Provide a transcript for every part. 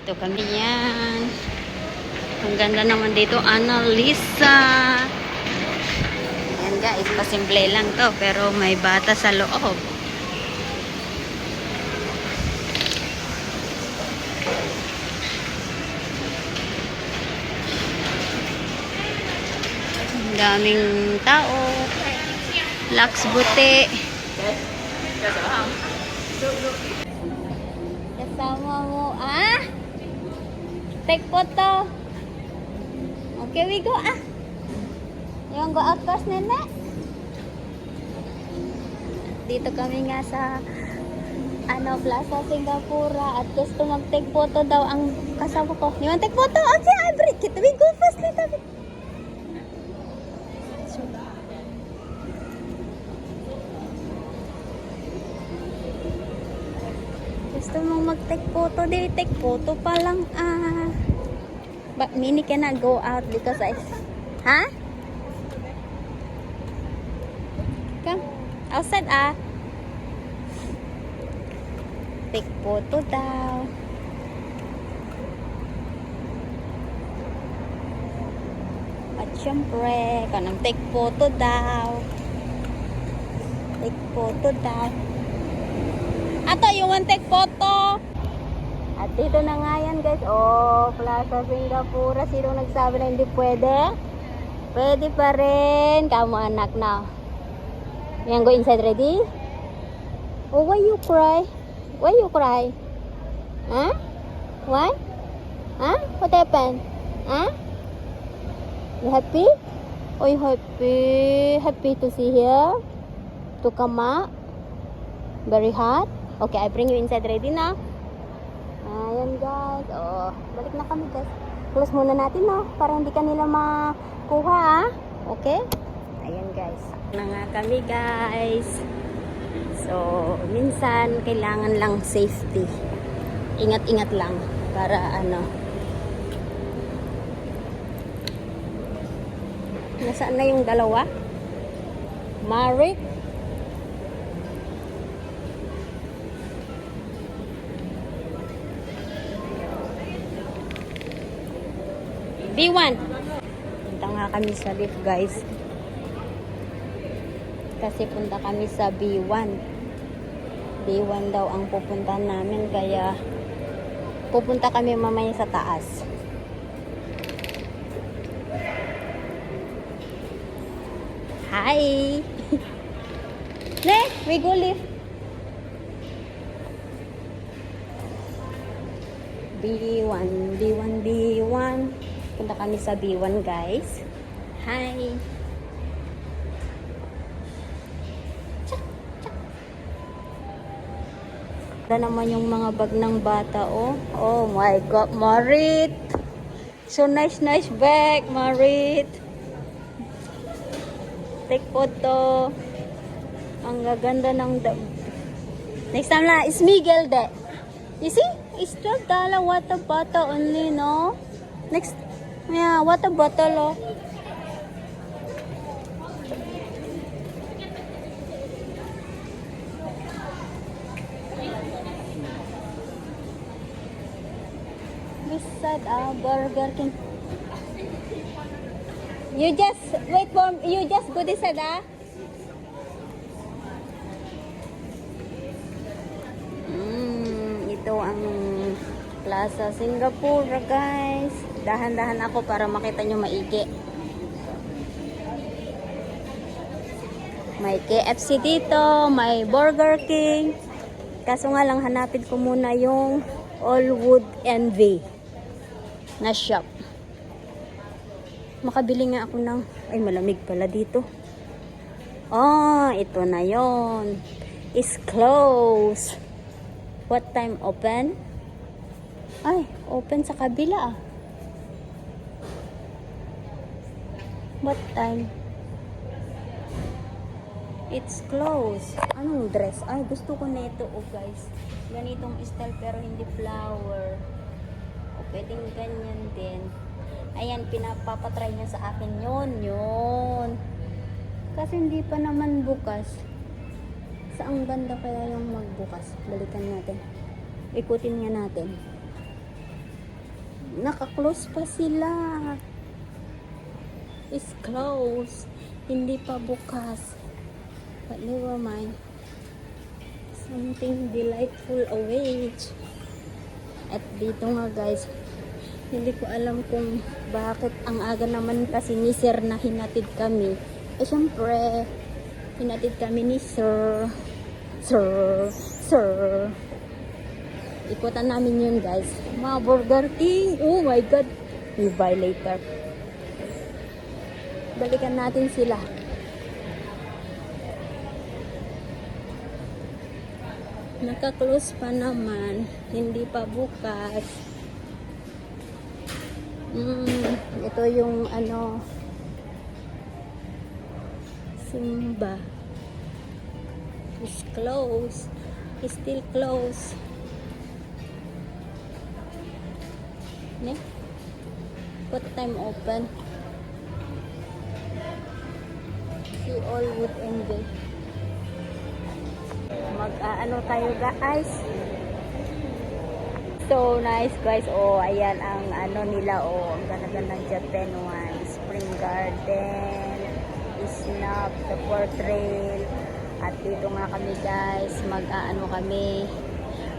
Dito kami yan. Ang ganda naman dito, Annalisa. Ayan guys, pasimple lang to. Pero may bata sa loob. Ang daming tao. Lux Buti. Kasama mo, take photo. Okay, we go, You want go out first, nene? Dito kami nga sa, Plaza Singapura. At gusto mag-take photo daw ang kasama ko. You want take photo? Okay, I'll break it. We go first, little bit. Gusto mong mag-take photo? Di take photo pa lang, But Minnie cannot go out because Come. Outside, Take photo daw. At syempre, kanang take photo daw. Take photo daw. Ato, you want take photo? At dito na nga yan guys. Plaza Singapura. Sino nagsabi na hindi pwede? Pwede pa rin. Kamu anak na. Yan, go inside, ready? Oh, why you cry? Why you cry? Why? What happened? You happy? Oh, you happy? Happy to see here? To come out? Very hot? Okay, I bring you inside, ready na? Ayan guys. Balik na kami guys. Close muna natin para hindi kanila makuha Okay? Ayan guys. Na nga kami guys. So, minsan kailangan lang safety. Ingat-ingat lang para Nasaan na yung dalawa? Marik? B1. Punta nga kami sa lift guys. Kasi punta kami sa B1. B1 daw ang pupuntahan namin. Kaya pupunta kami mamaya sa taas. Hi! Ne, we go lift. B1, B1, B1. Punta kami sa B1 guys. Hi! Ada naman yung mga bag ng bata Oh my God, Marit! So nice bag, Marit! Take photo. Ang gaganda ng next time na, is Miguel de. You see? It's $12 water bottle only, no? Next, yeah, water bottle, Beside Burger King. You just wait for you just go this side, Ito ang Plaza Singapura guys. Dahan-dahan ako para makita nyo maigi. May KFC dito, may Burger King. Kaso nga lang hanapin ko muna yung Allwood Envy na shop. Makabili nga ako ng malamig pala dito. Ito na yon. It's closed. What time open? Open sa kabila What time? It's closed. Anong dress? Gusto ko na ito guys. Ganitong style pero hindi flower. Pwedeng ganyan din. Ayan, pinapapatry niya sa akin yun. Kasi hindi pa naman bukas. Saan ganda kaya yung magbukas? Balikan natin. Ikutin nga natin. Naka-close pa sila. It's closed. Hindi pa bukas. But never mind. Something delightful awaits. At dito nga guys, hindi ko alam kung bakit ang aga naman kasi ni Sir na hinatid kami. Eh syempre, hinatid kami ni Sir. Sir. Ikutan namin yun guys. Mga Burger King. Oh my God. We buy later. Balikan natin sila. Naka-close pa naman. Hindi pa bukas. Ito yung ano, Simba. It's closed. It's still closed. Yeah. What time open? See all would enjoy. Mag-ano tayo guys. So nice guys. Oh, ayan ang ano nila. Oh, ang ganda-ganda ng Japan one. Spring Garden, Snap, the portrait. At dito nga kami guys. Mag-ano kami.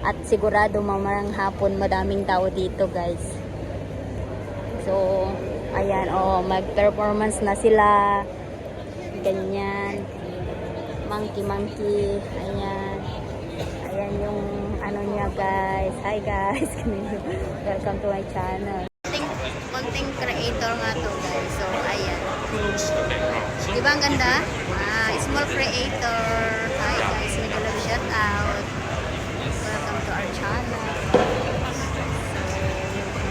At sigurado mamayang hapon madaming tao dito guys. So, ayan, oh, mag-performance na sila. Ganyan. Monkey. Ayan. Ayan yung ano niya guys. Hi guys. Welcome to my channel. Content creator nga to guys. So, ayan. Diba ang ganda? Small creator. Hi guys. Mega love shout out. Welcome to our channel.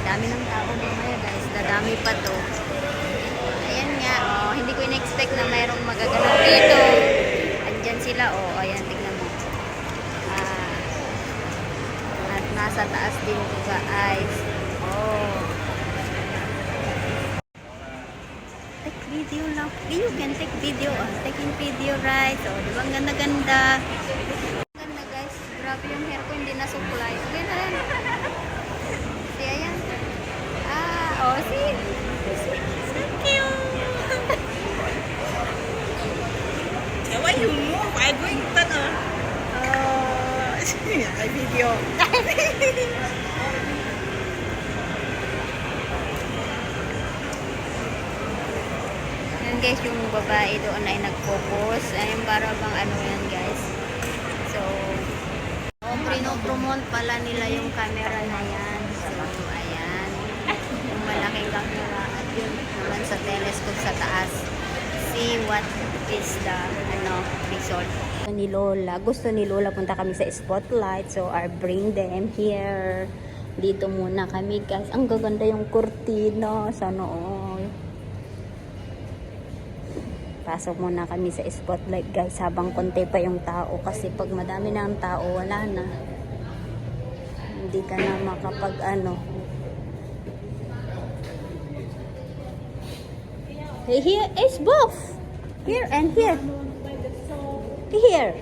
Dami ng tao mamaya guys, dadami pa to. Ayan nga, oh, hindi ko in-expect na mayroong magaganap dito. Andyan sila, oh, ayan, tignan mo. At nasa taas din ko guys. Oh. Take video lang. You can take video. Taking video right. Oh, diba ang ganda-ganda. Ganda guys. Grabe yung hair ko, hindi na supply. Okay na rin. Oh, see? So cute. Why you move? I'm going to turn I video. Yan guys, yung babae doon ay nag-focus. Ayun, para bang ano yan guys. So, promote pala nila yung camera na yan. So, ayan. Yung malaking camera at yun naman sa telescope sa taas. See what is the result. Ni Lola. Gusto ni Lola punta kami sa spotlight. So, I bring them here. Dito muna kami guys. Ang gaganda yung kurtina. Sana all. Pasok muna kami sa spotlight guys. Habang konti pa yung tao. Kasi pag madami na ang tao, wala na. Hindi ka na makapag ano. Here is both. Here and here. Here.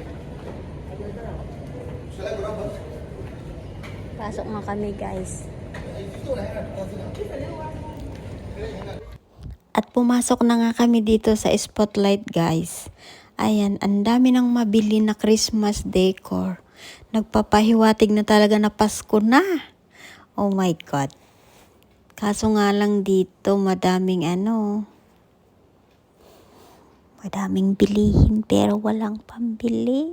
Pasok nga kami guys. At pumasok na nga kami dito sa spotlight guys. Ayan, ang dami nang mabili na Christmas decor. Nagpapahiwatig na talaga na Pasko na. Oh my God. Kaso nga lang dito madaming madaming bilihin pero walang pambili.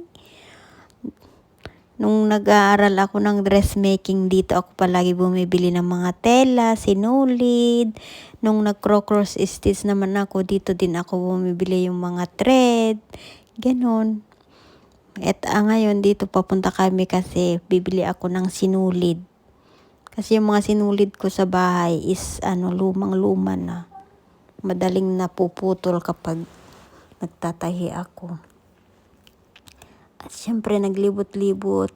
Nung nag-aaral ako ng dressmaking dito, ako palagi bumibili ng mga tela, sinulid. Nung nag-cross stitch naman ako, dito din ako bumibili yung mga thread. Ganon. At ngayon dito papunta kami kasi bibili ako ng sinulid. Kasi yung mga sinulid ko sa bahay is lumang-luma na. Madaling napuputol kapag nagtatahi ako. At syempre naglibot-libot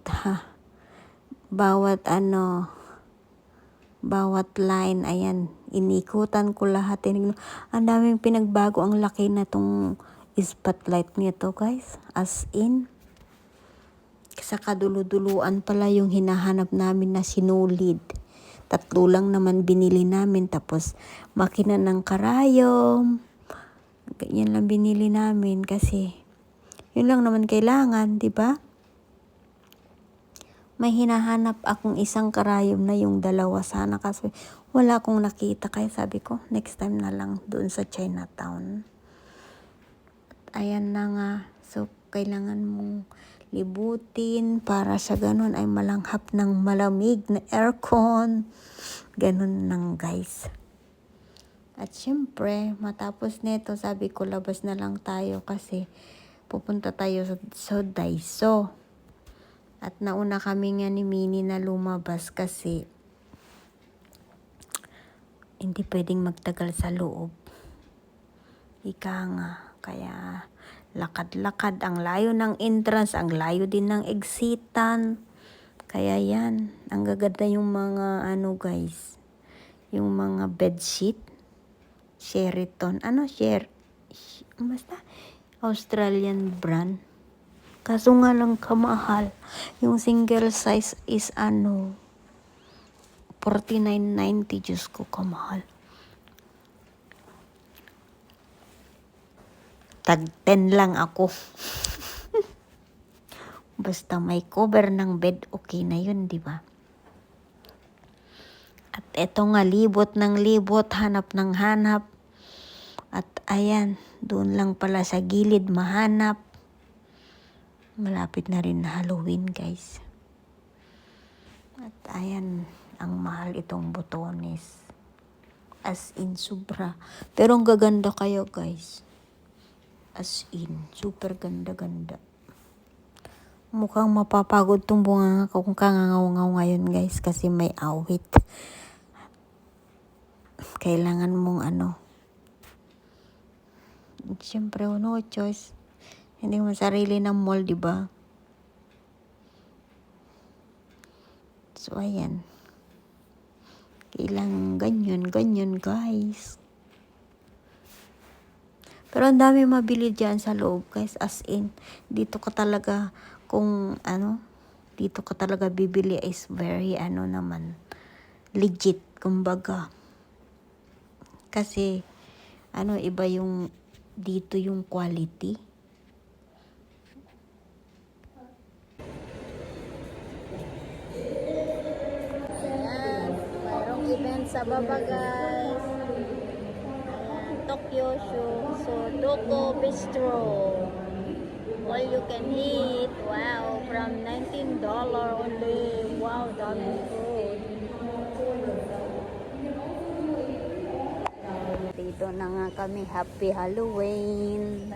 bawat line, ayan, inikutan ko lahat. Ang daming pinagbago, ang laki na tong spotlight nito guys, as in. Sa kaduluduluan pala yung hinahanap namin na sinulid. 3 lang naman binili namin. Tapos makina ng karayom. Ganyan lang binili namin kasi yun lang naman kailangan, di ba? May hinahanap akong isang karayom na yung 2 sana kasi wala akong nakita. Kaya sabi ko, next time na lang doon sa Chinatown. Ayan na nga. So, kailangan mong libutin para sa ganun ay malanghap ng malamig na aircon. Ganun lang guys. At syempre, matapos nito, sabi ko labas na lang tayo kasi pupunta tayo sa Daiso. At nauna kami nga ni Minnie na lumabas kasi hindi pwedeng magtagal sa loob. Ika nga, kaya lakad-lakad, ang layo ng entrance, ang layo din ng exitan. Kaya yan, ang gaganda yung mga guys, yung mga bedsheet, Sheraton, basta Australian brand. Kaso nga lang kamahal. Yung single size is $49.90. Diyos ko, kamahal. Tag 10 lang ako. Basta may cover ng bed, okay na yun, di ba? At eto nga, libot ng libot, hanap ng hanap. At ayan, doon lang pala sa gilid mahanap. Malapit na rin na Halloween, guys. At ayan, ang mahal itong botones. As in, sobra. Pero ang gaganda kayo, guys. As in, super ganda-ganda. Mukhang mapapagod tong bunga kung kangangaw-ngaw ngayon, guys, kasi may awit. Kailangan mong siyempre, no choice. Hindi mo sarili ng mall, di ba? So, ayan. Kailangan ganyan, guys. Pero ang dami mabili dyan sa loob, guys. As in, dito ka talaga, dito ka talaga bibili is very, naman, legit, kumbaga. Kasi, iba yung, dito yung quality. Event sa baba, guys. Ayan, Tokyo Doko Bistro. All you can eat. Wow, from $19 only. Wow, daming food. Dito na nga kami. Happy Halloween.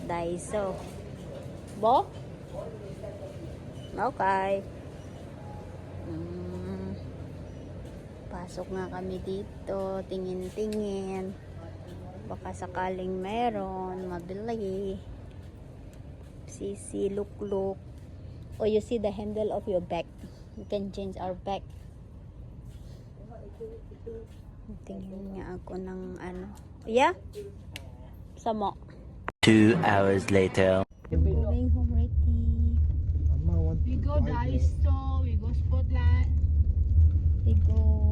Daiso. Bo? Okay. Pasok nga kami dito, tingin-tingin. Baka sakaling meron, mabili. See, look. Oh, you see the handle of your bag. You can change our bag. Tingin nga ako ng Yeah? Samo. 2 hours later. Going home ready. We go Daiso, we go Spotlight. We go